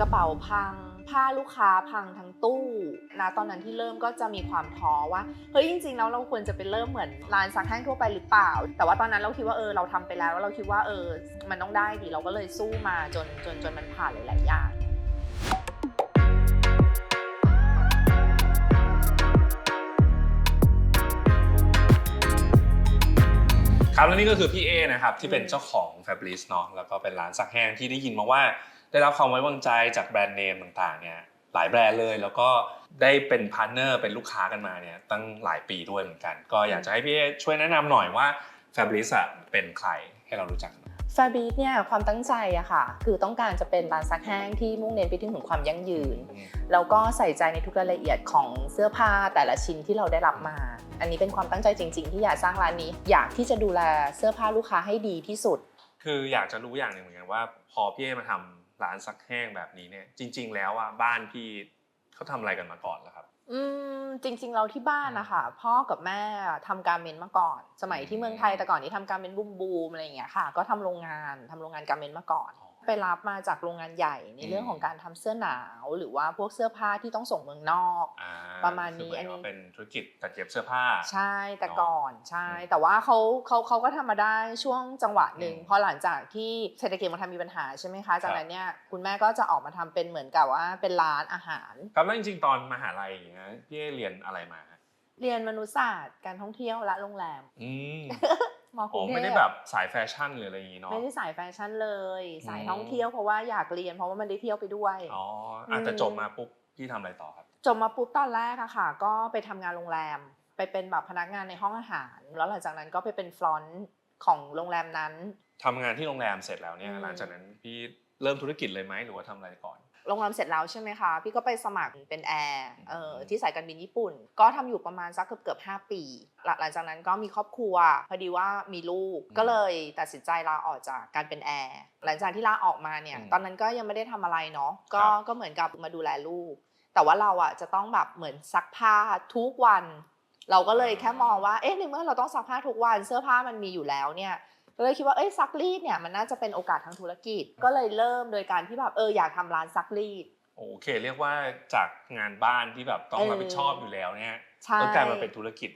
กระเป๋าพังผ้าลูกค้าพังทั้งตู้นะตอนนั้นที่เริ่มก็จะมีความท้อว่าเฮ้ยจริงๆแล้วเราควรจะไปเริ่มเหมือนร้านซักแห้งทั่วไปหรือเปล่าแต่ว่าตอนนั้นเราคิดว่าเราทำไปแล้วเราคิดว่ามันต้องได้ดิเราก็เลยสู้มาจนมันผ่านหลายๆอย่างครับและนี่ก็คือพี่เอนะครับที่เป็นเจ้าของ Fabrice เนาะแล้วก็เป็นร้านซักแห้งที่ได้ยินมาว่าได้รับความไว้วางใจจากแบรนด์เนมต่างๆเนี่ยหลายแบรนด์เลยแล้วก็ได้เป็นพาร์ทเนอร์เป็นลูกค้ากันมาเนี่ยตั้งหลายปีด้วยเหมือนกันก็อยากจะให้พี่เอช่วยแนะนำหน่อยว่า Fabrice เป็นใครให้เรารู้จักFabrice เนี่ยความตั้งใจอะค่ะคือต้องการจะเป็นร้านซักแห้งที่มุ่งเน้นไปถึงความยั่งยืนแล้วก็ใส่ใจในทุกรายละเอียดของเสื้อผ้าแต่ละชิ้นที่เราได้รับมาอันนี้เป็นความตั้งใจจริงๆที่อยากสร้างร้านนี้อยากที่จะดูแลเสื้อผ้าลูกค้าให้ดีที่สุดคืออยากจะรู้อย่างหนึ่งเหมือนกันว่าพอพี่เอมาทำร้านซักแห้งแบบนี้เนี่ยจริงๆแล้วบ้านพี่เขาทำอะไรกันมาก่อนล่ะครับจริงๆเราที่บ้านนะคะพ่อกับแม่ทำการเมนต์มาก่อนสมัยที่เมืองไทยแต่ก่อนที่ทำการเมนต์บูมอะไรอย่างเงี้ยค่ะก็ทำโรงงานการเมนต์มาก่อนไปรับมาจากโรงงานใหญ่ในเรื่องของการทำเสื้อหนาวหรือว่าพวกเสื้อผ้าที่ต้องส่งเมืองนอกประมาณนี้อันนี้เป็นธุรกิจตัดเย็บเสื้อผ้าใช่แต่ก่อนใช่แต่ว่าเขาก็ทำมาได้ช่วงจังหวะหนึ่งพอหลังจากที่เศรษฐกิจมันมีปัญหาใช่ไหมคะจากนั้นเนี่ยคุณแม่ก็จะออกมาทำเป็นเหมือนกับว่าเป็นร้านอาหารครับแล้วจริงๆตอนมหาลัยอย่างเงี้ยพี่เรียนอะไรมาเรียนมนุษยศาสตร์การท่องเที่ยวและโรงแรมมกรุงเทพไม่ได้แบบสายแฟชั่นหรืออะไรอย่างงี้เนาะไม่ได้สายแฟชั่นเลยสายท่องเที่ยวเพราะว่าอยากเรียนเพราะว่ามันได้เที่ยวไปด้วยแต่จบมาปุ๊บพี่ทำอะไรต่อครับจบมาปุ๊บตอนแรกอะค่ะก็ไปทำงานโรงแรมไปเป็นแบบพนักงานในห้องอาหารแล้วหลังจากนั้นก็ไปเป็นฟรอนต์ของโรงแรมนั้นทำงานที่โรงแรมเสร็จแล้วเนี่ยหลังจากนั้นพี่เริ่มธุรกิจเลยไหมหรือว่าทำอะไรก่อนโรงแรมเสร็จแล้วใช่ไหมคะพี่ก็ไปสมัครเป็นแอร์ที่สายการบินญี่ปุ่นก็ทำอยู่ประมาณสักเกือบ5 ปีหลังจากนั้นก็มีครอบครัวพอดีว่ามีลูกก็เลยตัดสินใจลาออกจากการเป็นแอร์หลังจากที่ลาออกมาเนี่ยตอนนั้นก็ยังไม่ได้ทำอะไรเนาะก็เหมือนกับมาดูแลลูกแต่ว่าเราจะต้องแบบเหมือนซักผ้าทุกวันเราก็เลยแค่มองว่าในเมื่อเราต้องซักผ้าทุกวันเสื้อผ้ามันมีอยู่แล้วเนี่ยก็เลยคิดว่าซักรีดเนี่ยมันน่าจะเป็นโอกาสทางธุรกิจก็เลยเริ่มโดยการที่แบบอยากทำร้านซักรีดโอเคเรียกว่าจากงานบ้านที่แบบต้องรับผิดชอบอยู่แล้วเนี่ยก็กลายมาเป็นธุรกิจ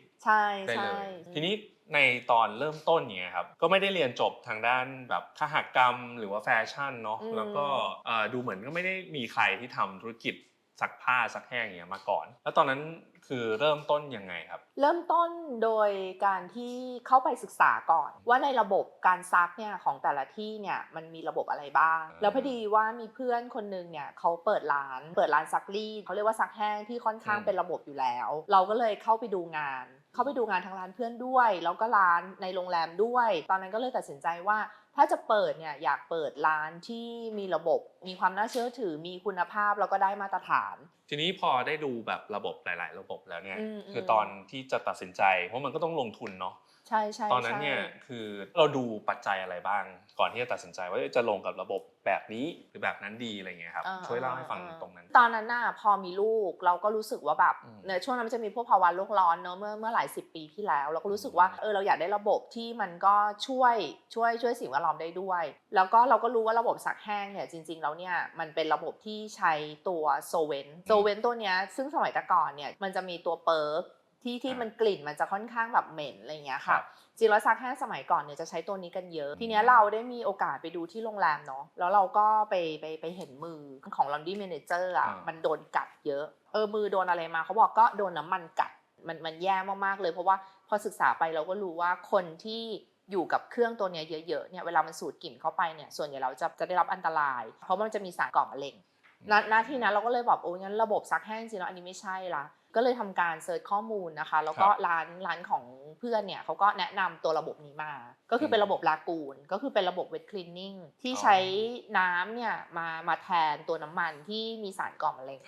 ได้เลยทีนี้ในตอนเริ่มต้นเนี่ยครับก็ไม่ได้เรียนจบทางด้านแบบคหกรรมหรือว่าแฟชั่นเนาะแล้วก็ดูเหมือนก็ไม่ได้มีใครที่ทำธุรกิจซักผ้าซักแห้งอย่างเงี้ยมาก่อนแล้วตอนนั้นคือเริ่มต้นยังไงครับเริ่มต้นโดยการที่เข้าไปศึกษาก่อนว่าในระบบการซักเนี่ยของแต่ละที่เนี่ยมันมีระบบอะไรบ้างแล้วพอดีว่ามีเพื่อนคนนึงเนี่ยเขาเปิดร้านซักรีดเขาเรียกว่าซักแห้งที่ค่อนข้างเป็นระบบอยู่แล้วเราก็เลยเข้าไปดูงานทั้งร้านเพื่อนด้วยแล้วก็ร้านในโรงแรมด้วยตอนนั้นก็เลยตัดสินใจว่าถ้าจะเปิดเนี่ยอยากเปิดร้านที่มีระบบมีความน่าเชื่อถือมีคุณภาพแล้วก็ได้มาตรฐานทีนี้พอได้ดูแบบระบบหลายๆระบบแล้วเนี่ยคือตอนที่จะตัดสินใจเพราะมันก็ต้องลงทุนเนาะใช่ๆตอนนั้นเนี่ยคือเราดูปัจจัยอะไรบ้างก่อนที่จะตัดสินใจว่าจะลงกับระบบแบบนี้หรือแบบนั้นดีอะไรเงี้ยครับช่วยเล่าให้ฟังตรงนั้นตอนนั้นน่ะพอมีลูกเราก็รู้สึกว่าแบบในช่วงนั้นมันจะมีพวกภาวะโลกร้อนเนอะเมื่อหลาย10 ปีที่แล้วเราก็รู้สึกว่าเราอยากได้ระบบที่มันก็ช่วยสิ่งแวดล้อมได้ด้วยแล้วก็เราก็รู้ว่าระบบซักแห้งเนี่ยจริงๆแล้วเนี่ยมันเป็นระบบที่ใช้ตัวโซเวนตัวเนี้ยซึ่งสมัยแต่ก่อนเนี่ยมันจะมีตัวเปิร์กที่มันกลิ่นมันจะค่อนข้างแบบเหม็นอะไรเงี้ยค่ะจริงแล้วซักแห้งสมัยก่อนเนี่ยจะใช้ตัวนี้กันเยอะทีเนี้ยเราได้มีโอกาสไปดูที่โรงแรมเนาะแล้วเราก็ไปเห็นมือของ Laundry Manager มันโดนกัดเยอะมือโดนอะไรมาเขาบอกก็โดนน้ำมันกัดมันแย่มากๆเลยเพราะว่าพอศึกษาไปเราก็รู้ว่าคนที่อยู่กับเครื่องตัวเนี้ยเยอะๆเนี่ยเวลามันสูดกลิ่นเข้าไปเนี่ยส่วนใหญ่เราจะได้รับอันตรายเพราะมันจะมีสารก่อมะเร็งณที่นั้นเราก็เลยแบบงั้นระบบซักแห้งจริงๆแล้วอันนี้ไม่ใช่ละก็เลยทำการเซิร์ชข้อมูลนะคะแล้วก็ร้านของเพื่อนเนี่ยเขาก็แนะนำตัวระบบนี้มาก็คือเป็นระบบลากูนก็คือเป็นระบบเวทคลีนนิ่งที่ใช้น้ำเนี่ยมาแทนตัวน้ำมันที่มีสารก่อมะเร็ง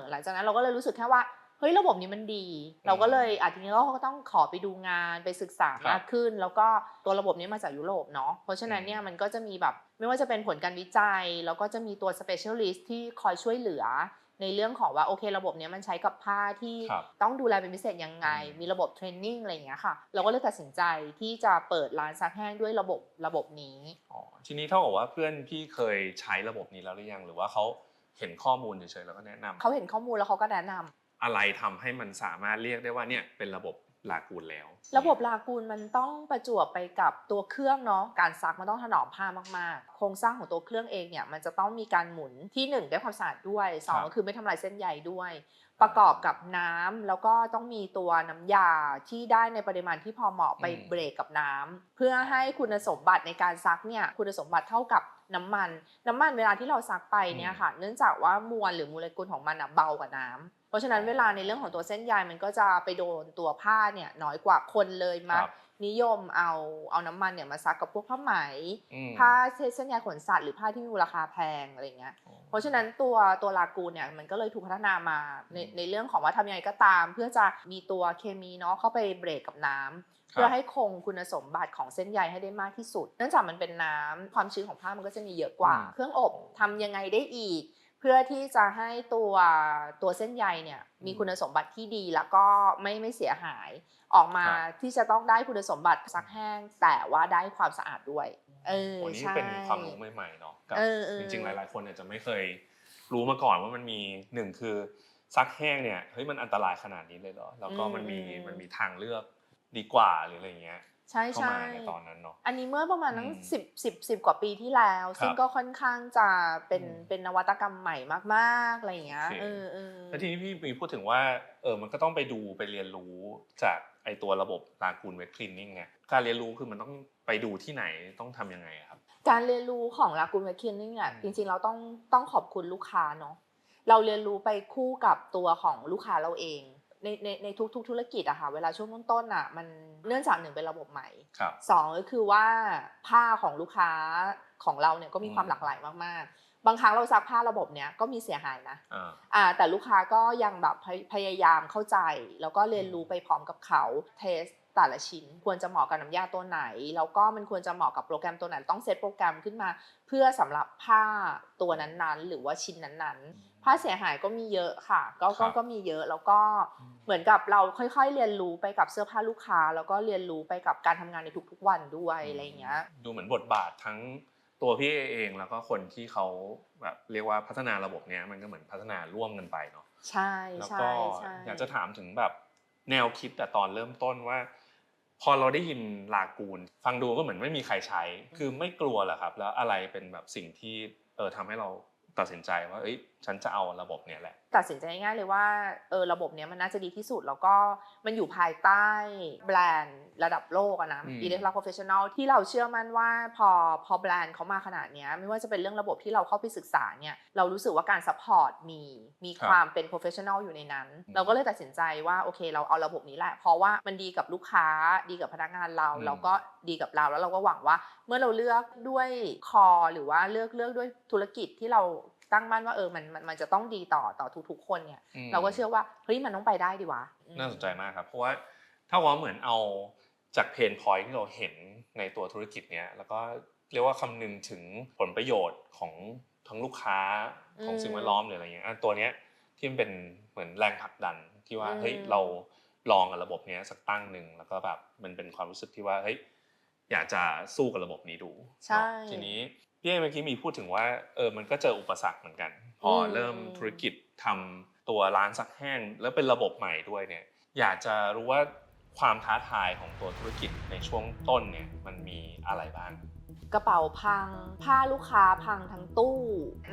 หลังจากนั้นเราก็เลยรู้สึกแค่ว่าเฮ้ยระบบนี้มันดีเราก็เลยทีนี้เราก็ต้องขอไปดูงานไปศึกษามากขึ้นแล้วก็ตัวระบบนี้มาจากยุโรปเนาะเพราะฉะนั้นเนี่ยมันก็จะมีแบบไม่ว่าจะเป็นผลการวิจัยแล้วก็จะมีตัว specialist ที่คอยช่วยเหลือในเรื่องของว่าโอเคระบบนี้มันใช้กับผ้าที่ต้องดูแลเป็นพิเศษยังไงมีระบบเทรนนิ่งอะไรอย่างเงี้ยค่ะเราก็เลยตัดสินใจที่จะเปิดร้านซักแห้งด้วยระบบนี้ทีนี้เท่ากับว่าเพื่อนพี่เคยใช้ระบบนี้แล้วหรือยังหรือว่าเขา เห็นข้อมูลเฉยๆแล้วก็แนะนำเขาเห็นข้อมูลแล้วเขาก็แนะนำอะไรทำให้มันสามารถเรียกได้ว่าเนี่ยเป็นระบบลากูนแล้วระบบลากูนมันต้องประจวบไปกับตัวเครื่องเนาะการซักมันต้องถนอมผ้ามากๆโครงสร้างของตัวเครื่องเองเนี่ยมันจะต้องมีการหมุนที่1ได้ความสะอาดด้วย2ก็คือไม่ทำลายเส้นใยด้วยประกอบกับน้ำแล้วก็ต้องมีตัวน้ำยาที่ได้ในปริมาณที่พอเหมาะไปเบรกกับน้ำเพื่อให้คุณสมบัติในการซักเนี่ยคุณสมบัติเท่ากับน้ำมันเวลาที่เราซักไปเนี่ยค่ะเนื่องจากว่ามวลหรือโมเลกุลของมันเบากว่าน้ำเพราะฉะนั้นเวลาในเรื่องของตัวเส้นใยมันก็จะไปโดนตัวผ้าเนี่ยน้อยกว่าคนเลยมักนิยมเอาน้ำมันเนี่ยมาซักกับพวกผ้าไหมผ้าเส้นใยขนสัตว์หรือผ้าที่มีมูลค่าแพงอะไรเงี้ยเพราะฉะนั้นตัวลากูนเนี่ยมันก็เลยถูกพัฒนามาในเรื่องของว่าทำยังไงก็ตามเพื่อจะมีตัวเคมีเนาะเข้าไปเบรกกับน้ำเพื่อให้คงคุณสมบัติของเส้นใยให้ได้มากที่สุดเนื่องจากมันเป็นน้ำความชื้นของผ้ามันก็จะมีเยอะกว่าเครื่องอบทำยังไงได้อีกเพื่อที่จะให้ตัวเส้นใยเนี่ยมีคุณสมบัติที่ดีแล้วก็ไม่เสียหายออกมาที่จะต้องได้คุณสมบัติซักแห้งแต่ว่าได้ความสะอาดด้วยวันนี้เป็นความรู้ใหม่ๆเนาะกับจริงๆหลายๆคนอาจจะไม่เคยรู้มาก่อนว่ามันมี1คือซักแห้งเนี่ยเฮ้ยมันอันตรายขนาดนี้เลยเหรอแล้วก็มันมีทางเลือกดีกว่าหรืออะไรเงี้ยเข้ามาในตอนนั้นเนาะอันนี้เมื่อประมาณตั้ง10 กว่าปีที่แล้วซึ่งก็ค่อนข้างจะเป็นนวัตกรรมใหม่มากๆอะไรอย่างเงี้ยแล้วทีนี้พี่มีพูดถึงว่ามันก็ต้องไปดูไปเรียนรู้จากไอตัวระบบลากูนเวทคลีนนิ่งไงการเรียนรู้คือมันต้องไปดูที่ไหนต้องทำยังไงครับการเรียนรู้ของลากูนเวทคลีนนิ่งอ่ะจริงๆเราต้องขอบคุณลูกค้าเนาะเราเรียนรู้ไปคู่กับตัวของลูกค้าเราเองในทุกธุรกิจอะค่ะเวลาช่วงต้นๆอะมันเนื่องจาก1เป็นระบบใหม่2ก็คือว่าผ้าของลูกค้าของเราเนี่ยก็มีความหลากหลายมากๆบางครั้งเราซักผ้าระบบเนี้ยก็มีเสียหายนะแต่ลูกค้าก็ยังแบบพยายามเข้าใจแล้วก็เรียนรู้ไปพร้อมกับเขาเทสแต่ละชิ้นควรจะเหมาะกับน้ำยาตัวไหนแล้วก็มันควรจะเหมาะกับโปรแกรมตัวไหนต้องเซตโปรแกรมขึ้นมาเพื่อสำหรับผ้าตัวนั้นๆหรือว่าชิ้นนั้นๆผ้าเสียหายก็มีเยอะค่ะก็มีเยอะแล้วก็เหมือนกับเราค่อยๆเรียนรู้ไปกับเสื้อผ้าลูกค้าแล้วก็เรียนรู้ไปกับการทำงานในทุกๆวันด้วยอะไรอย่างเงี้ยดูเหมือนบทบาททั้งตัวพี่เองแล้วก็คนที่เขาแบบเรียกว่าพัฒนาระบบเนี้ยมันก็เหมือนพัฒนาร่วมกันไปเนาะใช่แล้วก็อยากจะถามถึงแบบแนวคิดแต่ตอนเริ่มต้นว่าพอเราได้ยินลากูนฟังดูก็เหมือนไม่มีใครใช้คือไม่กลัวเหรอครับแล้วอะไรเป็นแบบสิ่งที่ทำให้เราตัดสินใจว่าเอ้ยฉันจะเอาระบบเนี้ยแหละตัดสินใจง่ายๆเลยว่าระบบเนี้ยมันน่าจะดีที่สุดแล้วก็มันอยู่ภายใต้แบรนด์ระดับโลกอะนะ Electrolux Professional ที่เราเชื่อมั่นว่าพอแบรนด์เขามาขนาดเนี้ยไม่ว่าจะเป็นเรื่องระบบที่เราเข้าไปศึกษาเนี่ยเรารู้สึกว่าการซัพพอร์ตมีความเป็น professional อยู่ในนั้นเราก็เลยตัดสินใจว่าโอเคเราเอาระบบนี้แหละเพราะว่ามันดีกับลูกค้าดีกับพนักงานเราแล้วก็ดีกับเราแล้วเราก็หวังว่าเมื่อเราเลือกด้วยคอหรือว่าเลือกด้วยธุรกิจที่เราตั้งมั่นว่ามันจะต้องดีต่อทุกๆคนเนี่ยเราก็เชื่อว่าเฮ้ยมันต้องไปได้ดีวะน่าสนใจมากครับเพราะว่าถ้าว่าเหมือนเอาจากเพนพอยท์ที่เราเห็นในตัวธุรกิจเนี้ยแล้วก็เรียกว่าคำนึงถึงผลประโยชน์ของทั้งลูกค้าของสิ่งแวดล้อมหรืออะไรเงี้ยตัวเนี้ยที่มันเป็นเหมือนแรงผลักดันที่ว่าเฮ้ยเราลองกับระบบเนี้ยสักตั้งนึงแล้วก็แบบมันเป็นความรู้สึกที่ว่าเฮ้ยอยากจะสู้กับระบบนี้ดูทีนี้พี่เมื่อกี้มีพูดถึงว่ามันก็เจออุปสรรคเหมือนกันพอเริ่มธุรกิจทำตัวร้านซักแห้งแล้วเป็นระบบใหม่ด้วยเนี่ยอยากจะรู้ว่าความท้าทายของตัวธุรกิจในช่วงต้นเนี่ยมันมีอะไรบ้างกระเป๋าพังผ้าลูกค้าพังทั้งตู้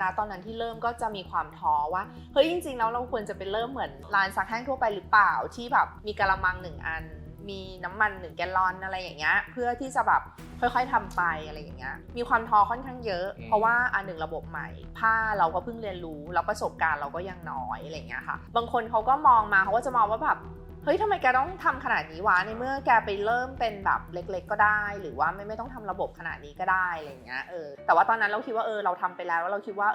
นะตอนนั้นที่เริ่มก็จะมีความท้อว่าเฮ้ยจริงๆแล้วเราควรจะเป็นเริ่มเหมือนร้านซักแห้งทั่วไปหรือเปล่าที่แบบมีกะละมัง1อันมีน้ำมัน1แกลลอนอะไรอย่างเงี้ยเพื่อที่จะแบบค่อยๆทำไปอะไรอย่างเงี้ยมีความท้อค่อนข้างเยอะเพราะว่าอันหนึ่งระบบใหม่ผ้าเราก็เพิ่งเรียนรู้แล้วประสบการณ์เราก็ยังน้อยอะไรอย่างเงี้ยค่ะบางคนเขาก็มองมาเขาก็จะมองว่าแบบเฮ้ยทำไมแกต้องทำขนาดนี้วะในเมื่อแกไปเริ่มเป็นแบบเล็กๆก็ได้หรือว่าไม่ต้องทำระบบขนาดนี้ก็ได้อะไรอย่างเงี้ยแต่ว่าตอนนั้นเราคิดว่าเราทำไปแล้วเราคิดว่า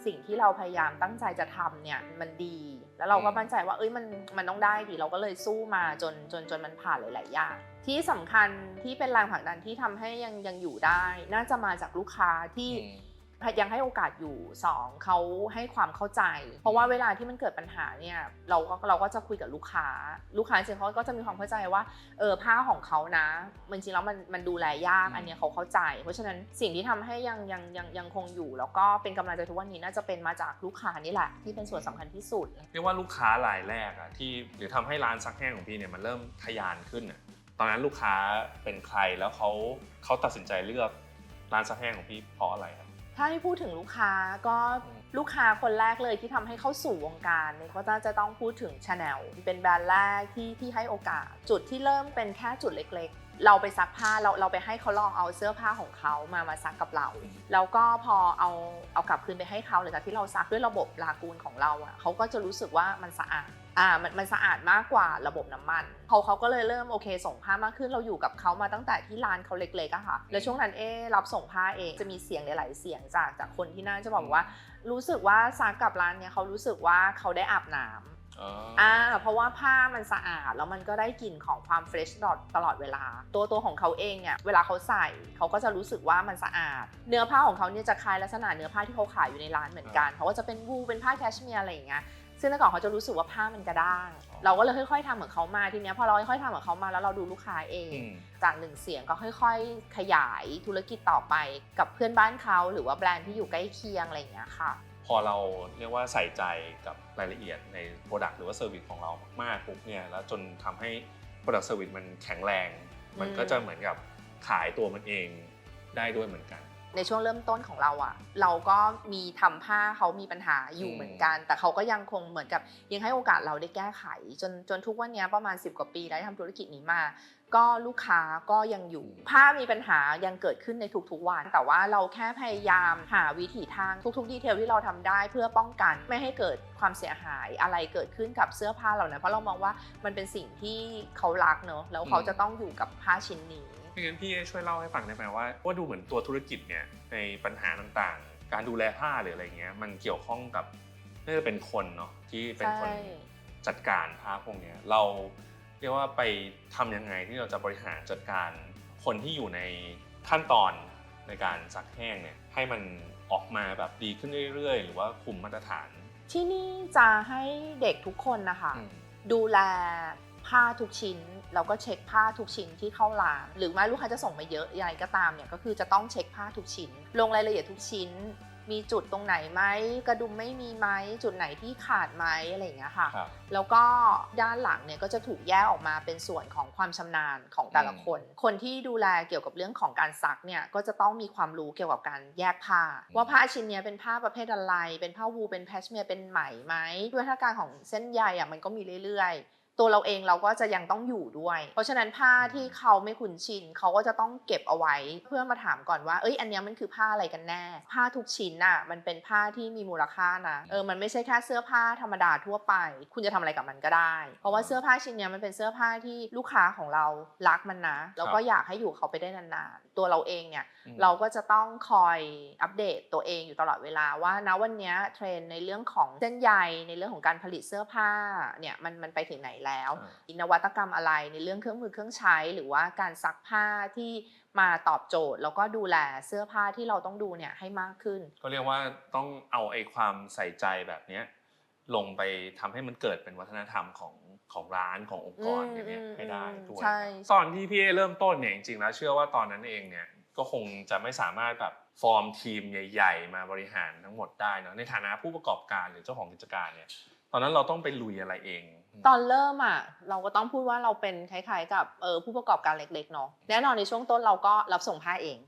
สิ่งที่เราพยายามตั้งใจจะทำเนี่ยมันดีแล้วเราก็มั่นใจว่ามันต้องได้ดีเราก็เลยสู้มาจนมันผ่านหลายๆอย่างที่สำคัญที่เป็นแรงผลักดันที่ทำให้ยังอยู่ได้น่าจะมาจากลูกค้าที่ ยังให้โอกาสอยู่2เขาให้ความเข้าใจเพราะว่าเวลาที่มันเกิดปัญหาเนี่ยเราก็จะคุยกับลูกค้าจริงเขาก็จะมีความเข้าใจว่าผ้าของเขานะจริงแล้วมันดูแลยากอันนี้เขาเข้าใจเพราะฉะนั้นสิ่งที่ทำให้ยังคงอยู่แล้วก็เป็นกำลังใจทุกวันนี้น่าจะเป็นมาจากลูกค้านี่แหละที่เป็นส่วนสำคัญที่สุดเรียกว่าลูกค้ารายแรกอะที่หรือทำให้ร้านซักแห้งของพี่เนี่ยมันเริ่มทะยานขึ้นอะตอนนั้นลูกค้าเป็นใครแล้วเขาตัดสินใจเลือกร้านซักแห้งของพี่เพราะอะไรครับถ้าให้พูดถึงลูกค้าก็ลูกค้าคนแรกเลยที่ทำให้เข้าสู่วงการเนี่ยก็จะต้องพูดถึง Chanel เป็นแบรนด์แรกที่ให้โอกาสจุดที่เริ่มเป็นแค่จุดเล็กๆเราไปซักผ้าเราไปให้เขาลองเอาเสื้อผ้าของเขามาซักกับเราแล้วก็พอเอากลับคืนไปให้เขาหลังจากที่เราซักด้วยระบบลากูนของเราอ่ะเขาก็จะรู้สึกว่ามันสะอาดมันสะอาดมากกว่าระบบน้ำมันเขาก็เลยเริ่มโอเคส่งผ้ามากขึ้นเราอยู่กับเขามาตั้งแต่ที่ร้านเขาเล็กๆอะค่ะแล้วช่วงนั้นรับส่งผ้าเองจะมีเสียงหลายๆเสียงจากคนที่นั่นจะบอกว่ารู้สึกว่าซักกับร้านเนี้ยเขารู้สึกว่าเขาได้อาบน้ำเพราะว่าผ้ามันสะอาดแล้วมันก็ได้กลิ่นของความเฟรชตลอดเวลาตัวของเขาเองเนี่ยเวลาเขาใส่เขาก็จะรู้สึกว่ามันสะอาดเนื้อผ้าของเขาเนี่ยจะคล้ายลักษณะเนื้อผ้าที่เขาขายอยู่ในร้านเหมือนกันเพราะว่าจะเป็นวูลเป็นผ้าแคชเมียร์อะไรอย่างเงี้ยซึ่งแต่ก่อนเขาจะรู้สึกว่าผ้ามันกระด้างเราก็เลยค่อยๆทำเหมือนเขามาทีเนี้ยพอเราค่อยๆทำเหมือนเขามาแล้วเราดูลูกค้าเองจาก1เสียงก็ค่อยๆขยายธุรกิจต่อไปกับเพื่อนบ้านเขาหรือว่าแบรนด์ที่อยู่ใกล้เคียงอะไรอย่างเงี้ยค่ะพอเราเรียกว่าใส่ใจกับรายละเอียดใน Product หรือว่า Service ของเรามากๆปุ๊บเนี่ยแล้วจนทำให้ Product Service มันแข็งแรงมันก็จะเหมือนกับขายตัวมันเองได้ด้วยเหมือนกันในช่วงเริ่มต้นของเราอ่ะเราก็มีทำผ้าเขามีปัญหาอยู่เหมือนกันแต่เขาก็ยังคงเหมือนกับยังให้โอกาสเราได้แก้ไขจนทุกวันนี้ประมาณ10 กว่าปีแล้วทำธุรกิจนี้มาก็ลูกค้าก็ยังอยู่ผ้ามีปัญหายังเกิดขึ้นในทุกๆวันแต่ว่าเราแค่พยายามหาวิถีทางทุกๆดีเทลที่เราทำได้เพื่อป้องกันไม่ให้เกิดความเสียหายอะไรเกิดขึ้นกับเสื้อผ้าเรานะเพราะเรามองว่ามันเป็นสิ่งที่เขารักเนอะแล้วเขาจะต้องอยู่กับผ้าชิ้นนี้งั้นพี่ช่วยเล่าให้ฟังได้ไหมว่าดูเหมือนตัวธุรกิจเนี่ยในปัญหาต่างๆการดูแลผ้าหรืออะไรเงี้ยมันเกี่ยวข้องกับน่าจะเป็นคนเนาะที่เป็นคนจัดการผ้าพวกนี้เราเรียกว่าไปทำยังไงที่เราจะบริหารจัดการคนที่อยู่ในขั้นตอนในการซักแห้งเนี่ยให้มันออกมาแบบดีขึ้นเรื่อยๆหรือว่าคุมมาตรฐานที่นี่จะให้เด็กทุกคนนะคะดูแลผ้าทุกชิ้นแล้วก็เช็คผ้าทุกชิ้นที่เข้าร้านหรือไม่ลูกค้าจะส่งมาเยอะยังไงก็ตามเนี่ยก็คือจะต้องเช็คผ้าทุกชิ้นลงรายละเอียดทุกชิ้นมีจุดตรงไหนไหมกระดุมไม่มีไหมจุดไหนที่ขาดไหมอะไรอย่างเงี้ยค่ะแล้วก็ด้านหลังเนี่ยก็จะถูกแยกออกมาเป็นส่วนของความชำนาญของแต่ละคนที่ดูแลเกี่ยวกับเรื่องของการซักเนี่ยก็จะต้องมีความรู้เกี่ยวกับการแยกผ้าว่าผ้าชิ้นนี้เป็นผ้าประเภทอะไรเป็นผ้าวูลเป็นแพชเมียร์เป็นไหมด้วยท่าการของเส้นใยมันก็มีเรื่อยๆตัวเราเองเราก็จะยังต้องอยู่ด้วยเพราะฉะนั้นผ้าที่เขาไม่คุ้นชินเขาก็จะต้องเก็บเอาไว้เพื่อมาถามก่อนว่าอันนี้มันคือผ้าอะไรกันแน่ผ้าทุกชิ้นน่ะมันเป็นผ้าที่มีมูลค่านะมันไม่ใช่แค่เสื้อผ้าธรรมดาทั่วไปคุณจะทำอะไรกับมันก็ได้เพราะว่าเสื้อผ้าชิ้นนี้มันเป็นเสื้อผ้าที่ลูกค้าของเรารักมันนะแล้วก็อยากให้อยู่เขาไปได้นานๆตัวเราเองเนี่ยเราก็จะต้องคอยอัปเดตตัวเองอยู่ตลอดเวลาว่าณวันนี้เทรนด์ในเรื่องของเส้นใยในเรื่องของการผลิตเสื้อผ้าเนี่ยมันไปถึงไหนแล้วนวัตกรรมอะไรในเรื่องเครื่องมือเครื่องใช้หรือว่าการซักผ้าที่มาตอบโจทย์แล้วก็ดูแลเสื้อผ้าที่เราต้องดูเนี่ยให้มากขึ้นก็เรียกว่าต้องเอาความใส่ใจแบบนี้ลงไปทำให้มันเกิดเป็นวัฒนธรรมของร้านขององค์กรอย่างนี้ให้ได้ด้วยตอนที่พี่เริ่มต้นเนี่ยจริงๆแล้วเชื่อว่าตอนนั้นเองเนี่ยก็คงจะไม่สามารถแบบฟอร์มทีมใหญ่ๆมาบริหารทั้งหมดได้เนาะในฐานะผู้ประกอบการหรือเจ้าของกิจการเนี่ยตอนนั้นเราต้องไปลุยอะไรเองตอนเริ่มเราก็ต้องพูดว่าเราเป็นคล้ายๆกับผู้ประกอบการเล็กๆเนาะแน่นอนในช่วงต้นเราก็รับส่งผ้าเอง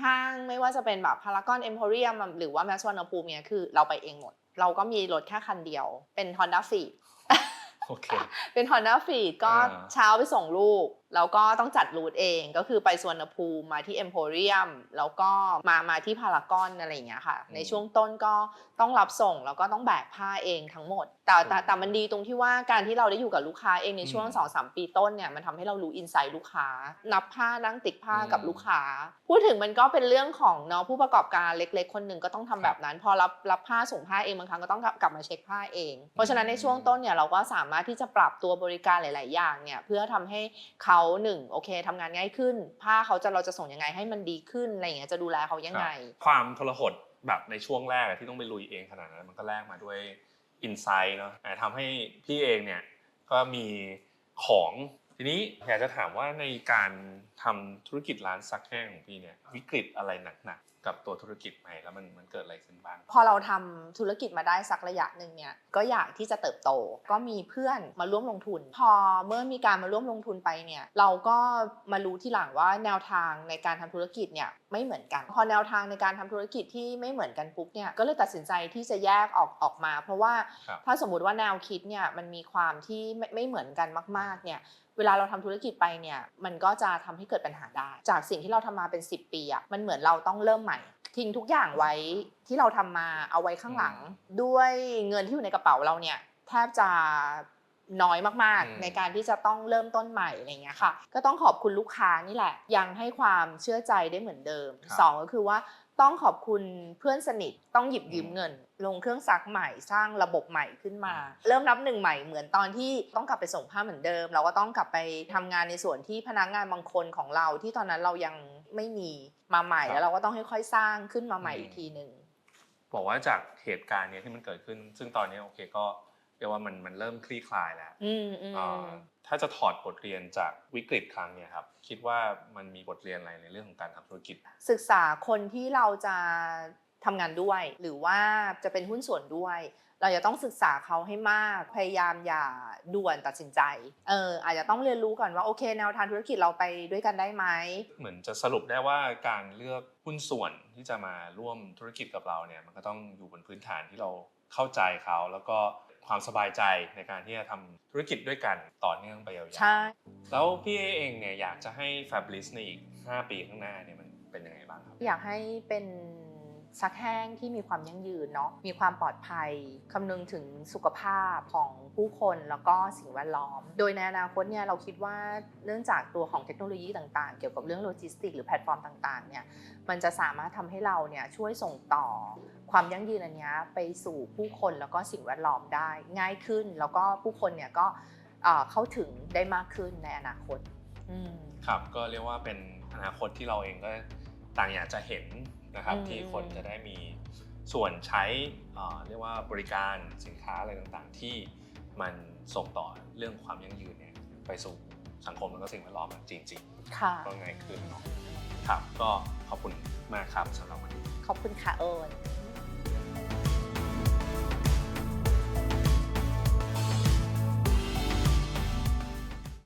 ห้างไม่ว่าจะเป็นแบบพารากอนเอ็มโพเรียมหรือว่าแมสวรรณภูมิเนี่ยคือเราไปเองหมดเราก็มีรถแค่คันเดียวเป็น Honda Fit เป็น Honda Fit ก็เช้าไปส่งลูกแล้วก็ต้องจัดรูทเองก็คือไปสุวรรณภูมิมาที่เอ็มโพเรียมแล้วก็มาที่พารากอนอะไรอย่างเงี้ยค่ะในช่วงต้นก็ต้องรับส่งแล้วก็ต้องแบกผ้าเองทั้งหมดแต่มันดีตรงที่ว่าการที่เราได้อยู่กับลูกค้าเองในช่วง 2-3 ปีต้นเนี่ยมันทำให้เรารู้อินไซต์ลูกค้านับผ้านั่งติดผ้ากับลูกค้าพูดถึงมันก็เป็นเรื่องของเนาะผู้ประกอบการเล็กๆคนหนึ่งก็ต้องทำแบบนั้นพอรับผ้าส่งผ้าเองบางครั้งก็ต้องกลับมาเช็คผ้าเองเพราะฉะนั้นในช่วงต้นเนี่ยเราก็สามารถที่จะปรับตัวบริการหลายๆอย่างเนี่ยเพื่อทำให้เขาโอเคทำงานง่ายขึ้นผ้าเราจะส่งยังไงให้มันดีขึ้นอะไรอย่างเงี้ยจะดูแลเขายังไงความทรหด แบบในช่วงแรกที่ต้องไปลุยเองขนาดนั้นมันก็แลกมาด้วยอินไซต์เนาะทำให้พี่เองเนี่ยก็มีของทีนี้อยากจะถามว่าในการทำธุรกิจร้านซักแห้งของพี่เนี่ยวิกฤตอะไรหนักๆกับตัวธุรกิจใหม่แล้วมันเกิดอะไรขึ้นบ้างพอเราทำธุรกิจมาได้สักระยะหนึ่งเนี่ยก็อยากที่จะเติบโตก็มีเพื่อนมาร่วมลงทุนพอเมื่อมีการมาร่วมลงทุนไปเนี่ยเราก็มารู้ทีหลังว่าแนวทางในการทำธุรกิจเนี่ยไม่เหมือนกันพอแนวทางในการทำธุรกิจที่ไม่เหมือนกันปุ๊บเนี่ยก็เลยตัดสินใจที่จะแยกออกมาเพราะว่าถ้าสมมุติว่าแนวคิดเนี่ยมันมีความที่ไม่เหมือนกันมากๆเนี่ยเวลาเราทำธุรกิจไปเนี่ยมันก็จะทำให้เกิดปัญหาได้จากสิ่งที่เราทำมาเป็น10 ปีอ่ะมันเหมือนเราต้องเริ่มใหม่ทิ้งทุกอย่างไว้ที่เราทำมาเอาไว้ข้างหลังด้วยเงินที่อยู่ในกระเป๋าเราเนี่ยแทบจะน้อยมากๆในการที่จะต้องเริ่มต้นใหม่อะไรเงี้ยค่ะก็ต้องขอบคุณลูกค้านี่แหละยังให้ความเชื่อใจได้เหมือนเดิม2ก็คือว่าต้องขอบคุณเพื่อนสนิทต้องหยิบยืมเงินลงเครื่องซักใหม่สร้างระบบใหม่ขึ้นมาเริ่มนับหนึ่งใหม่เหมือนตอนที่ต้องกลับไปส่งผ้าเหมือนเดิมเราก็ต้องกลับไปทำงานในส่วนที่พนักงานบางคนของเราที่ตอนนั้นเรายังไม่มีมาใหม่แล้วเราก็ต้องค่อยๆสร้างขึ้นมาใหม่อีกทีนึงบอกว่าจากเหตุการณ์นี้ที่มันเกิดขึ้นซึ่งตอนนี้โอเคก็เรียกว่ามันเริ่มคลี่คลายแล้วถ้าจะถอดบทเรียนจากวิกฤตครั้งนี้ครับคิดว่ามันมีบทเรียนอะไรในเรื่องของการทำธุรกิจศึกษาคนที่เราจะทำงานด้วยหรือว่าจะเป็นหุ้นส่วนด้วยเราจะต้องศึกษาเขาให้มากพยายามอย่าด่วนตัดสินใจอาจจะต้องเรียนรู้ก่อนว่าโอเคแนวทางธุรกิจเราไปด้วยกันได้ไหมเหมือนจะสรุปได้ว่าการเลือกหุ้นส่วนที่จะมาร่วมธุรกิจกับเราเนี่ยมันก็ต้องอยู่บนพื้นฐานที่เราเข้าใจเขาแล้วก็ความสบายใจในการที่จะทำธุรกิจด้วยกันต่อเนื่องไปยาวๆใช่แล้วพี่เองเนี่ยอยากจะให้ Fablis ในอีก5 ปีข้างหน้าเนี่ยมันเป็นยังไงบ้างครับอยากให้เป็นซักแห้งที่มีความยั่งยืนเนาะมีความปลอดภัยคำนึงถึงสุขภาพของผู้คนแล้วก็สิ่งแวดล้อมโดยในอนาคตเนี่ยเราคิดว่าเนื่องจากตัวของเทคโนโลยีต่างๆเกี่ยวกับเรื่องโลจิสติกหรือแพลตฟอร์มต่างๆเนี่ยมันจะสามารถทำให้เราเนี่ยช่วยส่งต่อความยั่งยืนอันนี้ไปสู่ผู้คนแล้วก็สิ่งแวดล้อมได้ง่ายขึ้นแล้วก็ผู้คนเนี่ยก็เข้าถึงได้มากขึ้นในอนาคตครับก็เรียกว่าเป็นอนาคตที่เราเองก็ต่างอยากจะเห็นนะครับที่คนจะได้มีส่วนใช้เรียกว่าบริการสินค้าอะไรต่างๆที่มันส่งต่อเรื่องความยั่งยืนเนี่ยไปสู่สังคมแล้วก็สิ่งแวดล้อมจริงๆก็ง่ายขึ้นเนาะครับก็ขอบคุณมากครับสำหรับวันนี้ขอบคุณค่ะโอน